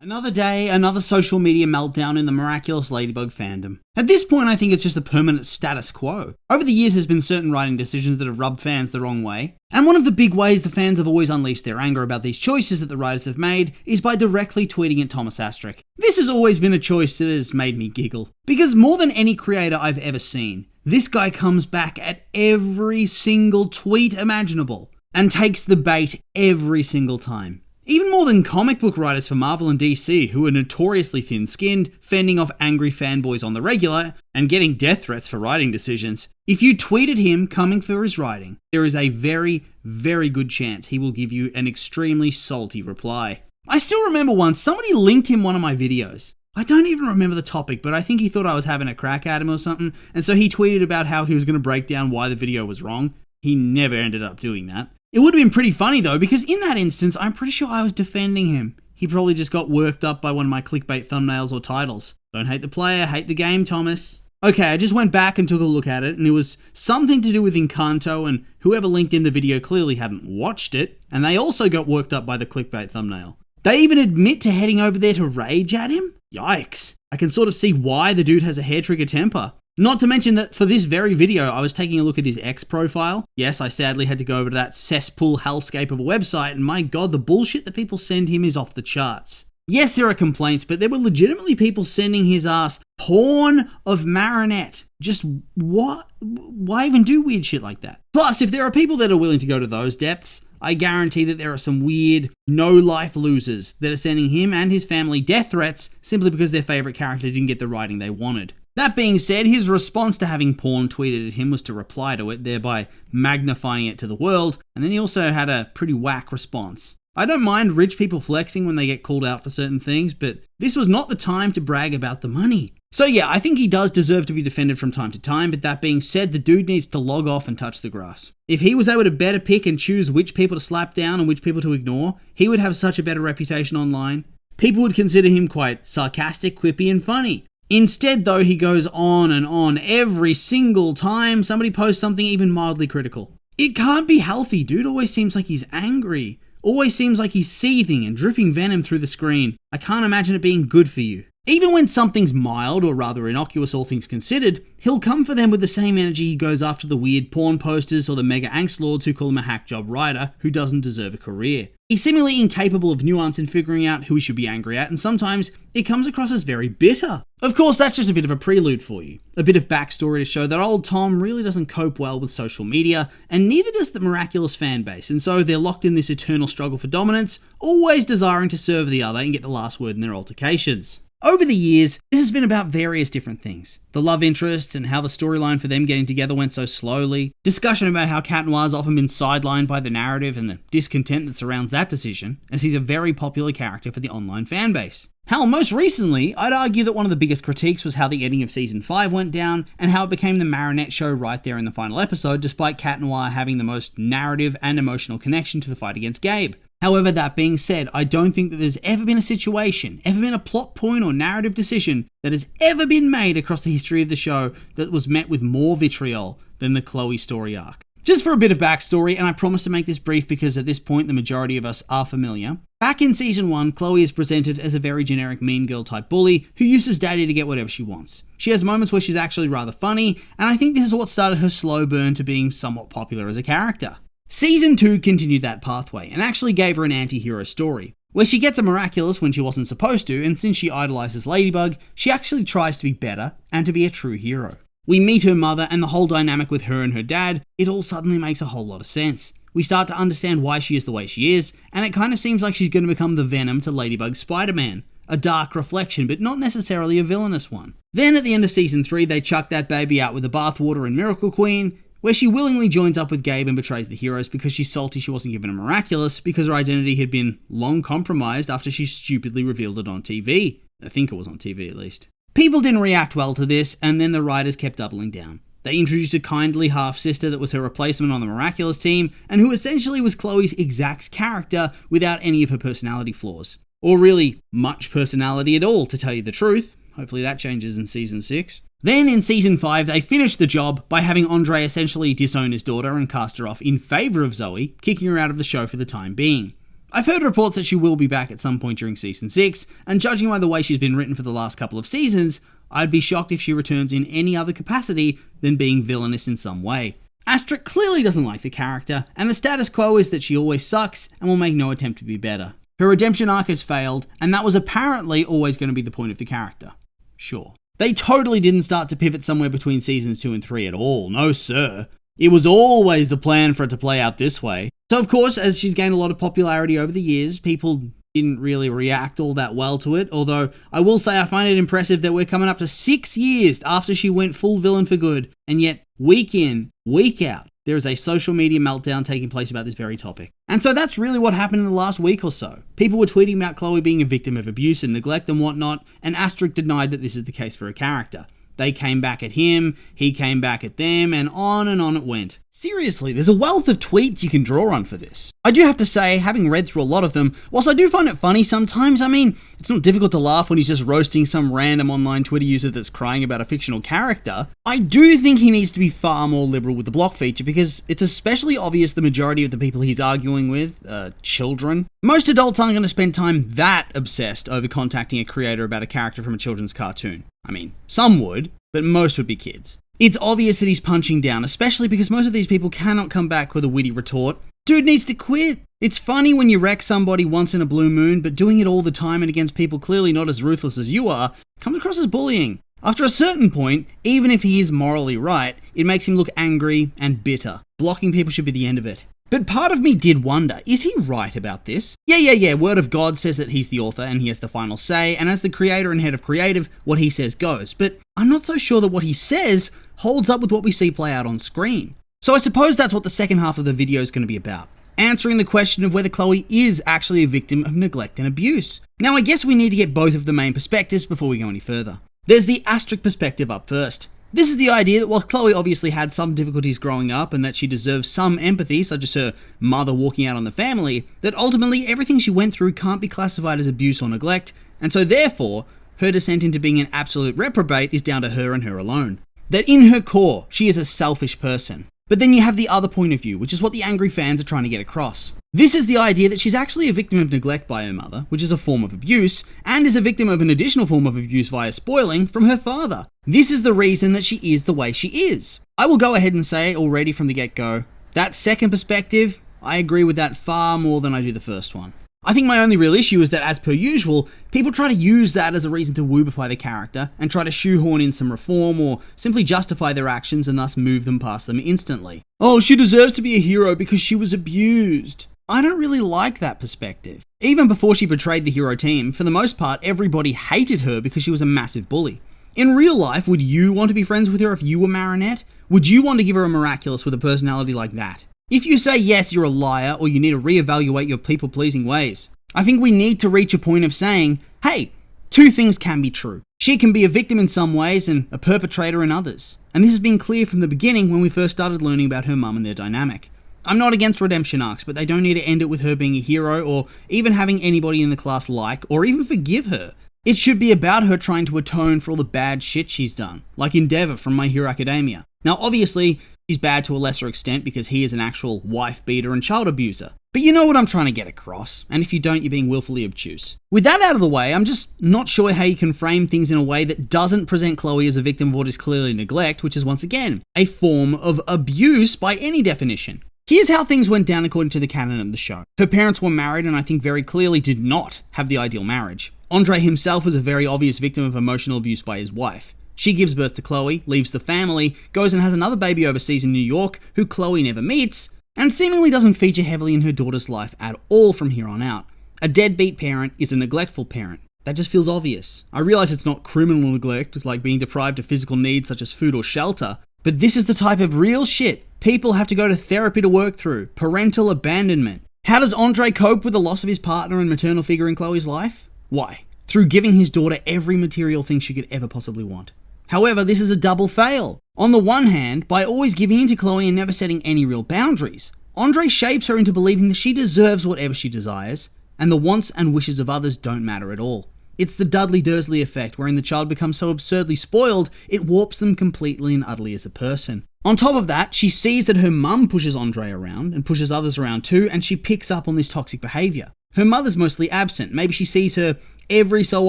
Another day, another social media meltdown in the miraculous Ladybug fandom. At this point, I think it's just a permanent status quo. Over the years, there's been certain writing decisions that have rubbed fans the wrong way. And one of the big ways the fans have always unleashed their anger about these choices that the writers have made is by directly tweeting at Thomas Astruc. This has always been a choice that has made me giggle. Because more than any creator I've ever seen, this guy comes back at every single tweet imaginable and takes the bait every single time. Even more than comic book writers for Marvel and DC, who are notoriously thin-skinned, fending off angry fanboys on the regular, and getting death threats for writing decisions, if you tweeted him coming for his writing, there is a very, very good chance he will give you an extremely salty reply. I still remember once, somebody linked him one of my videos. I don't even remember the topic, but I think he thought I was having a crack at him or something, and so he tweeted about how he was going to break down why the video was wrong. He never ended up doing that. It would have been pretty funny though, because in that instance, I'm pretty sure I was defending him. He probably just got worked up by one of my clickbait thumbnails or titles. Don't hate the player, hate the game, Thomas. Okay, I just went back and took a look at it, and it was something to do with Encanto, and whoever linked in the video clearly hadn't watched it, and they also got worked up by the clickbait thumbnail. They even admit to heading over there to rage at him? Yikes. I can sort of see why the dude has a hair-trigger temper. Not to mention that for this very video, I was taking a look at his X profile. Yes, I sadly had to go over to that cesspool hellscape of a website, and my god, the bullshit that people send him is off the charts. Yes, there are complaints, but there were legitimately people sending his ass porn of Marinette. Just what? Why even do weird shit like that? Plus, if there are people that are willing to go to those depths, I guarantee that there are some weird, no-life losers that are sending him and his family death threats simply because their favourite character didn't get the writing they wanted. That being said, his response to having porn tweeted at him was to reply to it, thereby magnifying it to the world, and then he also had a pretty whack response. I don't mind rich people flexing when they get called out for certain things, but this was not the time to brag about the money. So yeah, I think he does deserve to be defended from time to time, but that being said, the dude needs to log off and touch the grass. If he was able to better pick and choose which people to slap down and which people to ignore, he would have such a better reputation online. People would consider him quite sarcastic, quippy, and funny. Instead, though, he goes on and on every single time somebody posts something even mildly critical. It can't be healthy, dude. Always seems like he's angry. Always seems like he's seething and dripping venom through the screen. I can't imagine it being good for you. Even when something's mild, or rather innocuous all things considered, he'll come for them with the same energy he goes after the weird porn posters or the mega angst lords who call him a hack job writer who doesn't deserve a career. He's seemingly incapable of nuance in figuring out who he should be angry at, and sometimes it comes across as very bitter. Of course, that's just a bit of a prelude for you. A bit of backstory to show that old Tom really doesn't cope well with social media, and neither does the miraculous fan base, and so they're locked in this eternal struggle for dominance, always desiring to serve the other and get the last word in their altercations. Over the years, this has been about various different things. The love interests and how the storyline for them getting together went so slowly. Discussion about how Cat Noir's often been sidelined by the narrative and the discontent that surrounds that decision, as he's a very popular character for the online fanbase. Hell, most recently, I'd argue that one of the biggest critiques was how the ending of Season 5 went down, and how it became the Marinette show right there in the final episode, despite Cat Noir having the most narrative and emotional connection to the fight against Gabe. However, that being said, I don't think that there's ever been a situation, ever been a plot point or narrative decision that has ever been made across the history of the show that was met with more vitriol than the Chloe story arc. Just for a bit of backstory, and I promise to make this brief because at this point the majority of us are familiar. Back in Season 1, Chloe is presented as a very generic mean girl type bully who uses Daddy to get whatever she wants. She has moments where she's actually rather funny, and I think this is what started her slow burn to being somewhat popular as a character. Season 2 continued that pathway, and actually gave her an anti-hero story, where she gets a miraculous when she wasn't supposed to, and since she idolizes Ladybug, she actually tries to be better, and to be a true hero. We meet her mother, and the whole dynamic with her and her dad, it all suddenly makes a whole lot of sense. We start to understand why she is the way she is, and it kind of seems like she's going to become the Venom to Ladybug's Spider-Man. A dark reflection, but not necessarily a villainous one. Then at the end of Season 3, they chuck that baby out with the bathwater in Miracle Queen, where she willingly joins up with Gabe and betrays the heroes because she's salty she wasn't given a miraculous because her identity had been long compromised after she stupidly revealed it on TV. I think it was on TV at least. People didn't react well to this, and then the writers kept doubling down. They introduced a kindly half-sister that was her replacement on the Miraculous team, and who essentially was Chloe's exact character without any of her personality flaws. Or really, much personality at all, to tell you the truth. Hopefully that changes in Season 6. Then in Season 5, they finished the job by having Andre essentially disown his daughter and cast her off in favour of Zoe, kicking her out of the show for the time being. I've heard reports that she will be back at some point during season 6, and judging by the way she's been written for the last couple of seasons, I'd be shocked if she returns in any other capacity than being villainous in some way. Astric clearly doesn't like the character, and the status quo is that she always sucks and will make no attempt to be better. Her redemption arc has failed, and that was apparently always going to be the point of the character. Sure. They totally didn't start to pivot somewhere between seasons 2 and 3 at all, no sir. It was always the plan for it to play out this way. So of course, as she's gained a lot of popularity over the years, people didn't really react all that well to it, although I will say I find it impressive that we're coming up to 6 years after she went full villain for good, and yet week in, week out, there is a social media meltdown taking place about this very topic. And so that's really what happened in the last week or so. People were tweeting about Chloe being a victim of abuse and neglect and whatnot, and Astric denied that this is the case for her character. They came back at him, he came back at them, and on it went. Seriously, there's a wealth of tweets you can draw on for this. I do have to say, having read through a lot of them, whilst I do find it funny sometimes, I mean, it's not difficult to laugh when he's just roasting some random online Twitter user that's crying about a fictional character, I do think he needs to be far more liberal with the block feature because it's especially obvious the majority of the people he's arguing with are children. Most adults aren't going to spend time that obsessed over contacting a creator about a character from a children's cartoon. I mean, some would, but most would be kids. It's obvious that he's punching down, especially because most of these people cannot come back with a witty retort. Dude needs to quit. It's funny when you wreck somebody once in a blue moon, but doing it all the time and against people clearly not as ruthless as you are comes across as bullying. After a certain point, even if he is morally right, it makes him look angry and bitter. Blocking people should be the end of it. But part of me did wonder, is he right about this? Yeah, Word of God says that he's the author and he has the final say, and as the creator and head of creative, what he says goes. But I'm not so sure that what he says holds up with what we see play out on screen. So I suppose that's what the second half of the video is going to be about. Answering the question of whether Chloe is actually a victim of neglect and abuse. Now I guess we need to get both of the main perspectives before we go any further. There's the Astric perspective up first. This is the idea that while Chloe obviously had some difficulties growing up and that she deserves some empathy, such as her mother walking out on the family, that ultimately everything she went through can't be classified as abuse or neglect, and so therefore, her descent into being an absolute reprobate is down to her and her alone. That in her core, she is a selfish person. But then you have the other point of view, which is what the angry fans are trying to get across. This is the idea that she's actually a victim of neglect by her mother, which is a form of abuse, and is a victim of an additional form of abuse via spoiling from her father. This is the reason that she is the way she is. I will go ahead and say already from the get-go, that second perspective, I agree with that far more than I do the first one. I think my only real issue is that, as per usual, people try to use that as a reason to woobify the character and try to shoehorn in some reform or simply justify their actions and thus move them past them instantly. Oh, she deserves to be a hero because she was abused. I don't really like that perspective. Even before she betrayed the hero team, for the most part, everybody hated her because she was a massive bully. In real life, would you want to be friends with her if you were Marinette? Would you want to give her a Miraculous with a personality like that? If you say yes, you're a liar, or you need to reevaluate your people-pleasing ways. I think we need to reach a point of saying, hey, two things can be true. She can be a victim in some ways and a perpetrator in others. And this has been clear from the beginning when we first started learning about her mum and their dynamic. I'm not against redemption arcs, but they don't need to end it with her being a hero or even having anybody in the class like or even forgive her. It should be about her trying to atone for all the bad shit she's done, like Endeavor from My Hero Academia. Now obviously, she's bad to a lesser extent because he is an actual wife beater and child abuser. But you know what I'm trying to get across, and if you don't, you're being willfully obtuse. With that out of the way, I'm just not sure how you can frame things in a way that doesn't present Chloe as a victim of what is clearly neglect, which is once again, a form of abuse by any definition. Here's how things went down according to the canon of the show. Her parents were married and I think very clearly did not have the ideal marriage. Andre himself was a very obvious victim of emotional abuse by his wife. She gives birth to Chloe, leaves the family, goes and has another baby overseas in New York, who Chloe never meets, and seemingly doesn't feature heavily in her daughter's life at all from here on out. A deadbeat parent is a neglectful parent. That just feels obvious. I realize it's not criminal neglect, like being deprived of physical needs such as food or shelter, but this is the type of real shit people have to go to therapy to work through. Parental abandonment. How does Andre cope with the loss of his partner and maternal figure in Chloe's life? Why? Through giving his daughter every material thing she could ever possibly want. However, this is a double fail. On the one hand, by always giving in to Chloe and never setting any real boundaries, Andre shapes her into believing that she deserves whatever she desires, and the wants and wishes of others don't matter at all. It's the Dudley Dursley effect, wherein the child becomes so absurdly spoiled, it warps them completely and utterly as a person. On top of that, she sees that her mum pushes Andre around, and pushes others around too, and she picks up on this toxic behaviour. Her mother's mostly absent. Maybe she sees her every so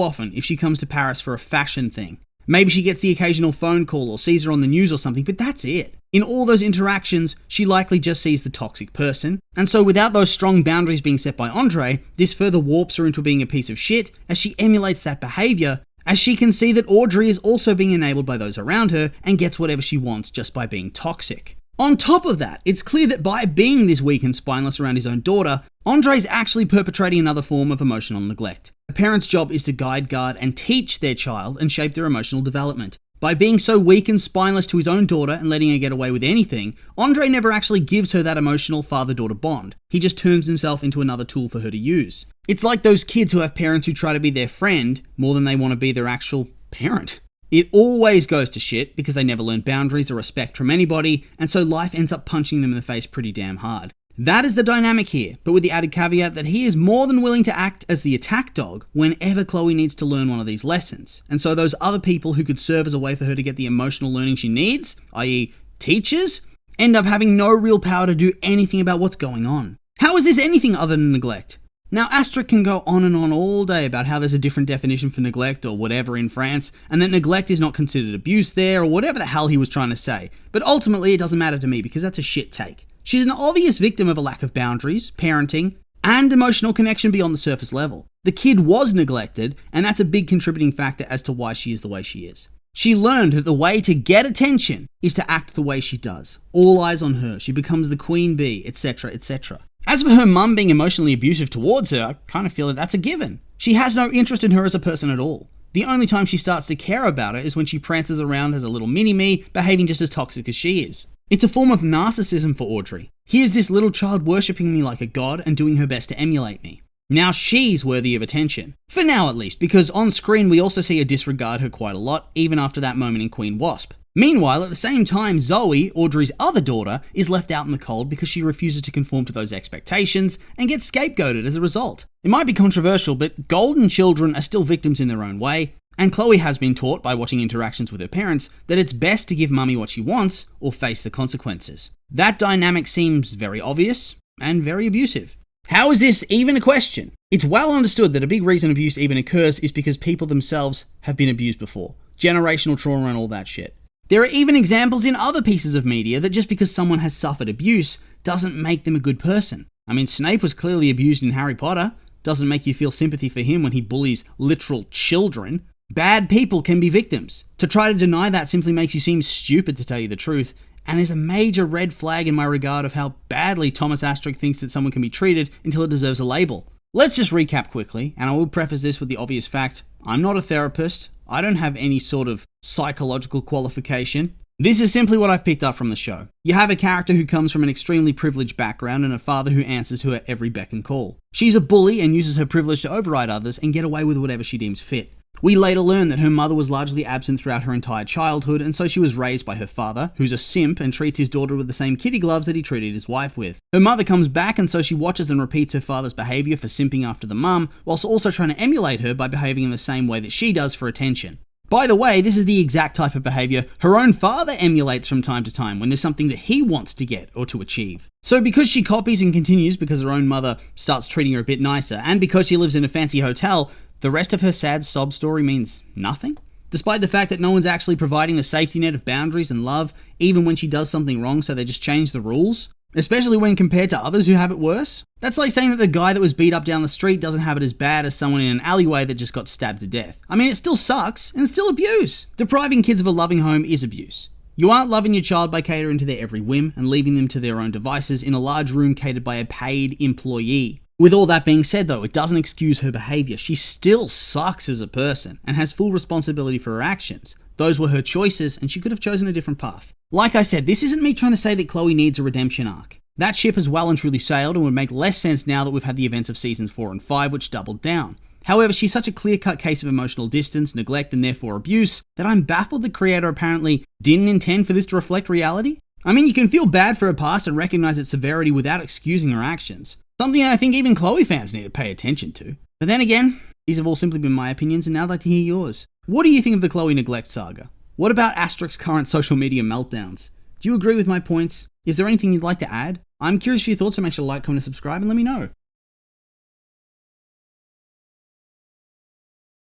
often if she comes to Paris for a fashion thing. Maybe she gets the occasional phone call or sees her on the news or something, but that's it. In all those interactions, she likely just sees the toxic person. And so without those strong boundaries being set by Andre, this further warps her into being a piece of shit as she emulates that behavior, as she can see that Audrey is also being enabled by those around her and gets whatever she wants just by being toxic. On top of that, it's clear that by being this weak and spineless around his own daughter, Andre's actually perpetrating another form of emotional neglect. A parent's job is to guide, guard, and teach their child and shape their emotional development. By being so weak and spineless to his own daughter and letting her get away with anything, Andre never actually gives her that emotional father-daughter bond. He just turns himself into another tool for her to use. It's like those kids who have parents who try to be their friend more than they want to be their actual parent. It always goes to shit because they never learn boundaries or respect from anybody, and so life ends up punching them in the face pretty damn hard. That is the dynamic here, but with the added caveat that he is more than willing to act as the attack dog whenever Chloe needs to learn one of these lessons. And so those other people who could serve as a way for her to get the emotional learning she needs, i.e. teachers, end up having no real power to do anything about what's going on. How is this anything other than neglect? Now, Astruc can go on and on all day about how there's a different definition for neglect or whatever in France, and that neglect is not considered abuse there, or whatever the hell he was trying to say. But ultimately, it doesn't matter to me because that's a shit take. She's an obvious victim of a lack of boundaries, parenting, and emotional connection beyond the surface level. The kid was neglected, and that's a big contributing factor as to why she is the way she is. She learned that the way to get attention is to act the way she does. All eyes on her, she becomes the queen bee, etc, etc. As for her mum being emotionally abusive towards her, I kind of feel that that's a given. She has no interest in her as a person at all. The only time she starts to care about her is when she prances around as a little mini-me, behaving just as toxic as she is. It's a form of narcissism for Audrey. Here's this little child worshipping me like a god and doing her best to emulate me. Now she's worthy of attention. For now at least, because on screen we also see her disregard her quite a lot, even after that moment in Queen Wasp. Meanwhile, at the same time, Zoe, Audrey's other daughter, is left out in the cold because she refuses to conform to those expectations and gets scapegoated as a result. It might be controversial, but golden children are still victims in their own way, and Chloe has been taught by watching interactions with her parents that it's best to give mummy what she wants or face the consequences. That dynamic seems very obvious and very abusive. How is this even a question? It's well understood that a big reason abuse even occurs is because people themselves have been abused before. Generational trauma and all that shit. There are even examples in other pieces of media that just because someone has suffered abuse doesn't make them a good person. I mean, Snape was clearly abused in Harry Potter. Doesn't make you feel sympathy for him when he bullies literal children. Bad people can be victims. To try to deny that simply makes you seem stupid, to tell you the truth, and is a major red flag in my regard of how badly Thomas Astruc thinks that someone can be treated until it deserves a label. Let's just recap quickly, and I will preface this with the obvious fact: I'm not a therapist. I don't have any sort of psychological qualification. This is simply what I've picked up from the show. You have a character who comes from an extremely privileged background and a father who answers to her every beck and call. She's a bully and uses her privilege to override others and get away with whatever she deems fit. We later learn that her mother was largely absent throughout her entire childhood, and so she was raised by her father, who's a simp and treats his daughter with the same kitty gloves that he treated his wife with. Her mother comes back, and so she watches and repeats her father's behaviour for simping after the mum, whilst also trying to emulate her by behaving in the same way that she does for attention. By the way, this is the exact type of behaviour her own father emulates from time to time when there's something that he wants to get or to achieve. So because she copies and continues because her own mother starts treating her a bit nicer, and because she lives in a fancy hotel, the rest of her sad sob story means nothing? Despite the fact that no one's actually providing the safety net of boundaries and love, even when she does something wrong, so they just change the rules? Especially when compared to others who have it worse? That's like saying that the guy that was beat up down the street doesn't have it as bad as someone in an alleyway that just got stabbed to death. I mean, it still sucks, and it's still abuse. Depriving kids of a loving home is abuse. You aren't loving your child by catering to their every whim and leaving them to their own devices in a large room catered by a paid employee. With all that being said though, it doesn't excuse her behaviour. She still sucks as a person and has full responsibility for her actions. Those were her choices and she could have chosen a different path. Like I said, this isn't me trying to say that Chloe needs a redemption arc. That ship has well and truly sailed and would make less sense now that we've had the events of seasons 4 and 5 which doubled down. However, she's such a clear-cut case of emotional distance, neglect and therefore abuse that I'm baffled the creator apparently didn't intend for this to reflect reality. I mean, you can feel bad for her past and recognise its severity without excusing her actions. Something I think even Chloe fans need to pay attention to. But then again, these have all simply been my opinions and now I'd like to hear yours. What do you think of the Chloe neglect saga? What about Astruc's current social media meltdowns? Do you agree with my points? Is there anything you'd like to add? I'm curious for your thoughts, so make sure to like, comment and subscribe and let me know.